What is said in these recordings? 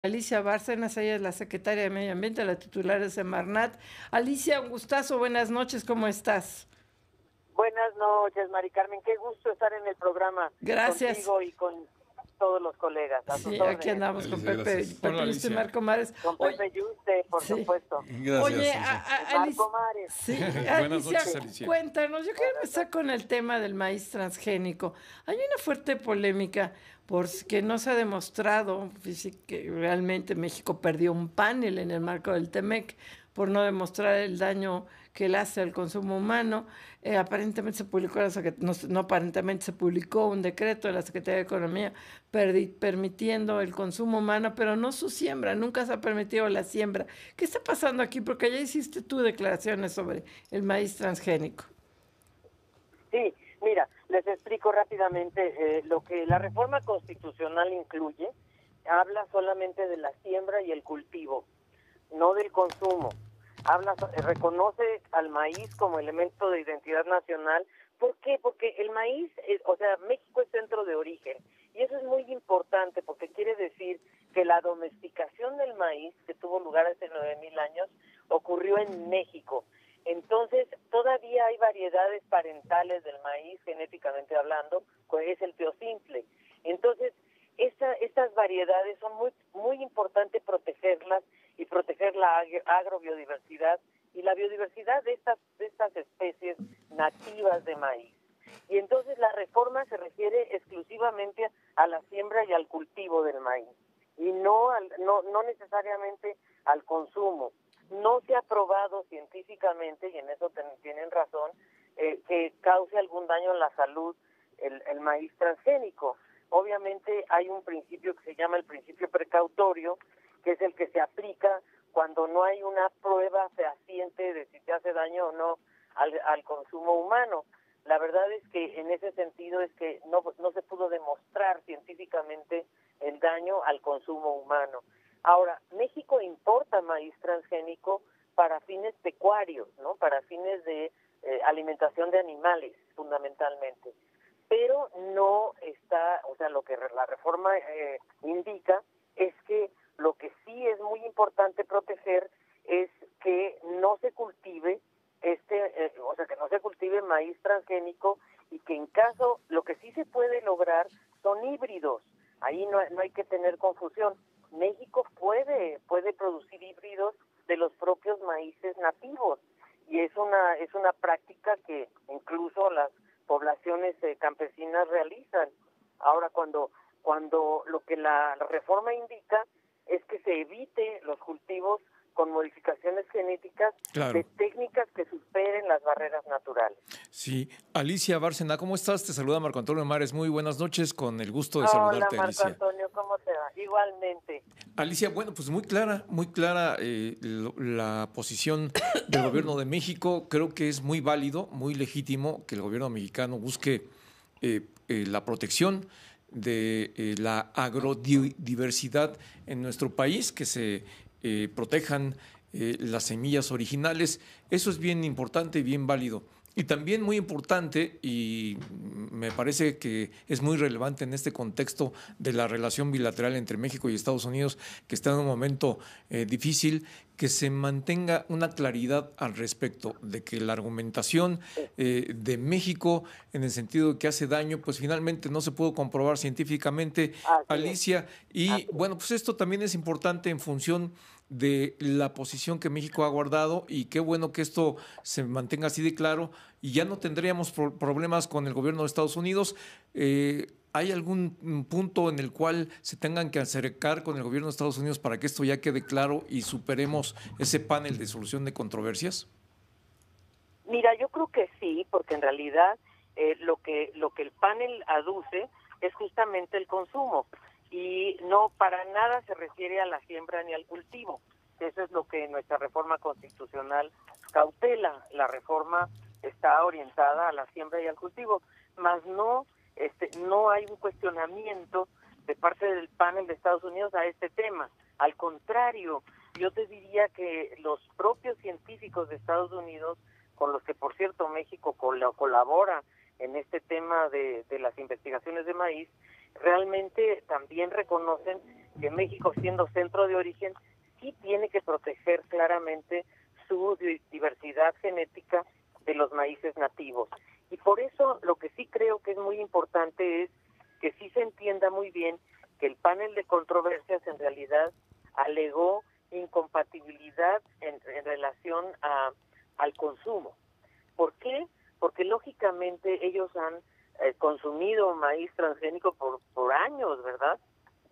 Alicia Bárcenas, ella es la secretaria de Medio Ambiente, la titular de Semarnat. Alicia, un gustazo, buenas noches, ¿cómo estás? Buenas noches, Mari Carmen. Qué gusto estar en el programa Gracias. contigo y con todos los colegas. A sus Sí, aquí órdenes. andamos con Alicia, gracias. Hola, Pepe Yuste y Alicia. Marco Mares. Con Oye, Pepe Yuste, por sí. supuesto. Oye, Gracias, Alicia. Marco Alicia, Mares. sí, Buenas Alicia, noches, Alicia. cuéntanos, yo quiero Buenas empezar noches. con el tema del maíz transgénico. Hay una fuerte polémica porque no se ha demostrado que realmente México perdió un panel en el marco del TEMEC por no demostrar el daño que le hace al consumo humano. Aparentemente se publicó, no aparentemente se publicó un decreto de la Secretaría de Economía permitiendo el consumo humano, pero no su siembra, nunca se ha permitido la siembra. ¿Qué está pasando aquí? Porque ya hiciste tú declaraciones sobre el maíz transgénico. Sí, mira, les explico rápidamente lo que la reforma constitucional incluye. Habla solamente de la siembra y el cultivo, no del consumo. Reconoce al maíz como elemento de identidad nacional. ¿Por qué? Porque el maíz, México es centro de origen. Y eso es muy importante porque quiere decir que la domesticación del maíz, que tuvo lugar hace 9,000 años, ocurrió en México. Entonces, todavía hay variedades parentales del maíz, genéticamente hablando, que es el teosimple. Entonces, estas variedades son muy importantes protegerlas y proteger la agrobiodiversidad y la biodiversidad de estas especies nativas de maíz. Y entonces la reforma se refiere exclusivamente a la siembra y al cultivo del maíz y no necesariamente al consumo. No se ha probado científicamente, y en eso tienen razón, que cause algún daño en la salud el maíz transgénico. Obviamente hay un principio que se llama el principio precautorio, que es el que se aplica cuando no hay una prueba fehaciente de si te hace daño o no al consumo humano. La verdad es que en ese sentido es que no se pudo demostrar científicamente el daño al consumo humano. Ahora, México importa maíz transgénico para fines pecuarios, ¿no? Para fines de alimentación de animales, fundamentalmente. Pero no está, lo que la reforma indica es que lo que sí es muy importante proteger es que no se cultive que no se cultive maíz transgénico y que en caso, lo que sí se puede lograr son híbridos. Ahí no hay que tener confusión. México puede producir híbridos de los propios maíces nativos y es una práctica que incluso las poblaciones campesinas realizan. Ahora, cuando lo que la reforma indica es que se evite los cultivos con modificaciones genéticas de Claro. técnicas que superen las barreras naturales. Sí. Alicia Bárcena, ¿cómo estás? Te saluda Marco Antonio Mares. Muy buenas noches, con el gusto de Hola, saludarte, Marco Alicia. Antonio, ¿cómo te va? Igualmente. Alicia, bueno, pues muy clara la posición del gobierno de México. Creo que es muy válido, muy legítimo que el gobierno mexicano busque la protección de la agrodiversidad en nuestro país, que se protejan las semillas originales. Eso es bien importante y bien válido. Y también muy importante, y me parece que es muy relevante en este contexto de la relación bilateral entre México y Estados Unidos, que está en un momento difícil, que se mantenga una claridad al respecto de que la argumentación de México en el sentido de que hace daño, pues finalmente no se pudo comprobar científicamente, Así es, Alicia. Y así es. bueno, pues esto también es importante en función de la posición que México ha guardado, y qué bueno que esto se mantenga así de claro y ya no tendríamos problemas con el gobierno de Estados Unidos. ¿Hay algún punto en el cual se tengan que acercar con el gobierno de Estados Unidos para que esto ya quede claro y superemos ese panel de solución de controversias? Mira, yo creo que sí, porque en realidad lo que el panel aduce es justamente el consumo y no para nada se refiere a la siembra ni al cultivo. Eso es lo que nuestra reforma constitucional cautela. La reforma está orientada a la siembra y al cultivo, mas no hay un cuestionamiento de parte del panel de Estados Unidos a este tema. Al contrario, yo te diría que los propios científicos de Estados Unidos, con los que por cierto México colabora en este tema de las investigaciones de maíz, realmente también reconocen que México, siendo centro de origen, sí tiene que proteger claramente su diversidad genética de los maíces nativos. Y por eso lo que sí creo que es muy importante es que sí se entienda muy bien que el panel de controversias en realidad alegó incompatibilidad en relación al consumo. ¿Por qué? Porque lógicamente ellos han consumido maíz transgénico por años, ¿verdad?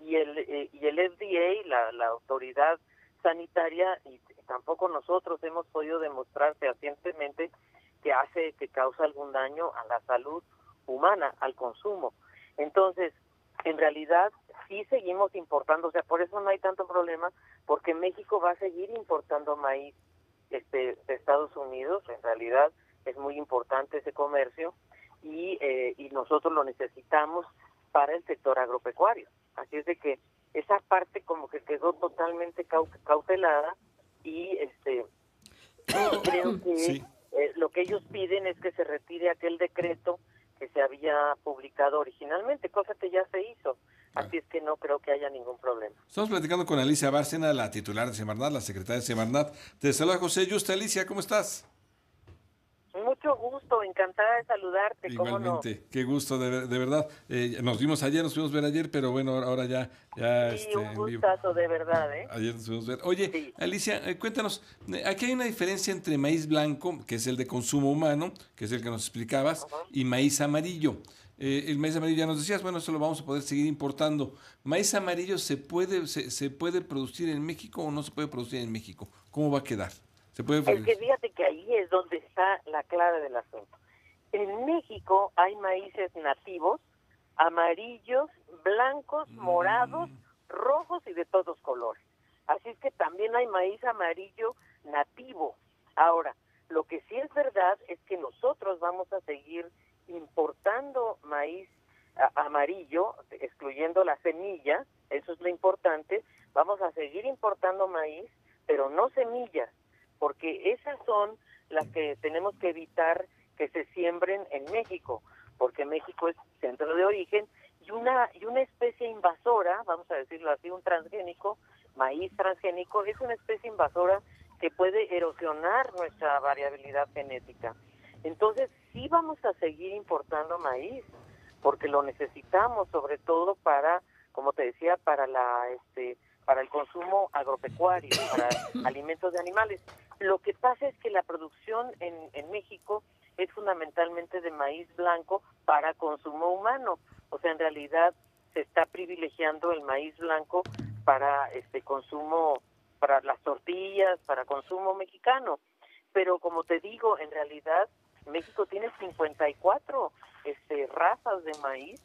Y el FDA, la autoridad sanitaria, y tampoco nosotros hemos podido demostrar fehacientemente que causa algún daño a la salud humana, al consumo. Entonces, en realidad sí seguimos importando, o sea, por eso no hay tanto problema, porque México va a seguir importando maíz de Estados Unidos. En realidad es muy importante ese comercio y nosotros lo necesitamos para el sector agropecuario. Así es de que esa parte como que quedó totalmente cautelada y creo que sí. Lo que ellos piden es que se retire aquel decreto que se había publicado originalmente, cosa que ya se hizo. Así es que no creo que haya ningún problema. Estamos platicando con Alicia Bárcena, la titular de Semarnat, la secretaria de Semarnat. Te saluda José Yuste. Alicia, ¿cómo estás? Mucho gusto, encantada de saludarte. Igualmente, ¿Cómo no? qué gusto, de verdad. Nos vimos ayer, nos fuimos a ver ayer, pero bueno, ahora ya Sí, un en vivo. gustazo, de verdad, ¿eh? Ayer nos fuimos a ver. Oye, Sí. Alicia, cuéntanos, aquí hay una diferencia entre maíz blanco, que es el de consumo humano, que es el que nos explicabas, y maíz amarillo. El maíz amarillo ya nos decías, bueno, eso lo vamos a poder seguir importando. ¿Maíz amarillo se puede producir en México o no se puede producir en México? ¿Cómo va a quedar? ¿Se puede Es que fíjate que ahí es donde está la clave del asunto. En México hay maíces nativos, amarillos, blancos, morados, rojos y de todos colores. Así es que también hay maíz amarillo nativo. Ahora, lo que sí es verdad es que nosotros vamos a seguir importando maíz amarillo, excluyendo la semilla, eso es lo importante. Vamos a seguir importando maíz, pero no semillas, porque esas son las que tenemos que evitar que se siembren en México, porque México es centro de origen y una especie invasora, vamos a decirlo así, un transgénico, maíz transgénico, es una especie invasora que puede erosionar nuestra variabilidad genética. Entonces, sí vamos a seguir importando maíz, porque lo necesitamos, sobre todo para, como te decía, para el consumo agropecuario, para alimentos de animales. Lo que pasa es que la producción en México es fundamentalmente de maíz blanco para consumo humano. O sea, en realidad se está privilegiando el maíz blanco para consumo, para las tortillas, para consumo mexicano. Pero como te digo, en realidad México tiene 54 razas de maíz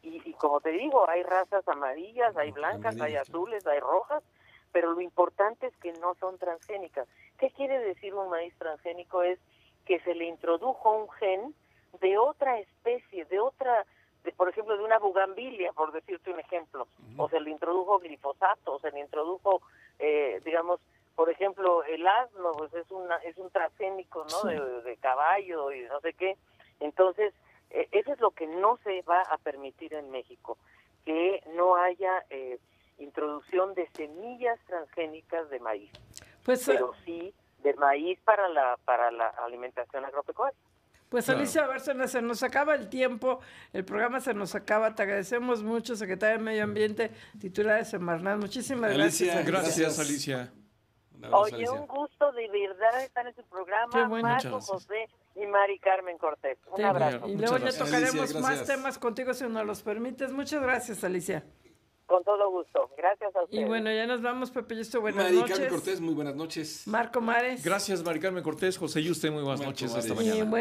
y como te digo, hay razas amarillas, hay blancas, hay azules, hay rojas, pero lo importante es que no son transgénicas. ¿Qué quiere decir un maíz transgénico? Es que se le introdujo un gen de otra especie, por ejemplo, de una bugambilia, por decirte un ejemplo, o se le introdujo glifosato, o se le introdujo, digamos, por ejemplo, el asno, pues es un transgénico, ¿no? Sí. De caballo y no sé qué. Entonces, eso es lo que no se va a permitir en México, que no haya introducción de semillas transgénicas de maíz, Pues, pero sí de maíz para la alimentación agropecuaria. pues Claro. Alicia Bárcena, se nos acaba el tiempo, el programa se nos acaba. Te agradecemos mucho, secretaria de Medio Ambiente, titular de Semarnat. Muchísimas Alicia, gracias. Gracias, Alicia. Un abrazo, Oye, Alicia. un gusto de verdad estar en su programa, Qué bueno. Marco, Muchas gracias. José y Mari Carmen Cortés. Un Sí, abrazo. y Muchas luego ya gracias. tocaremos Alicia, más gracias. temas contigo si nos los permites. Muchas gracias, Alicia. Con todo gusto. Gracias a ustedes. Y bueno, ya nos vamos, Pepe Yuste. Buenas Mari noches. Carmen Cortés, muy buenas noches. Marco Mares. Gracias, Mari Carmen Cortés, José Yuste, muy buenas Marco noches, Mares. hasta Y mañana. bueno,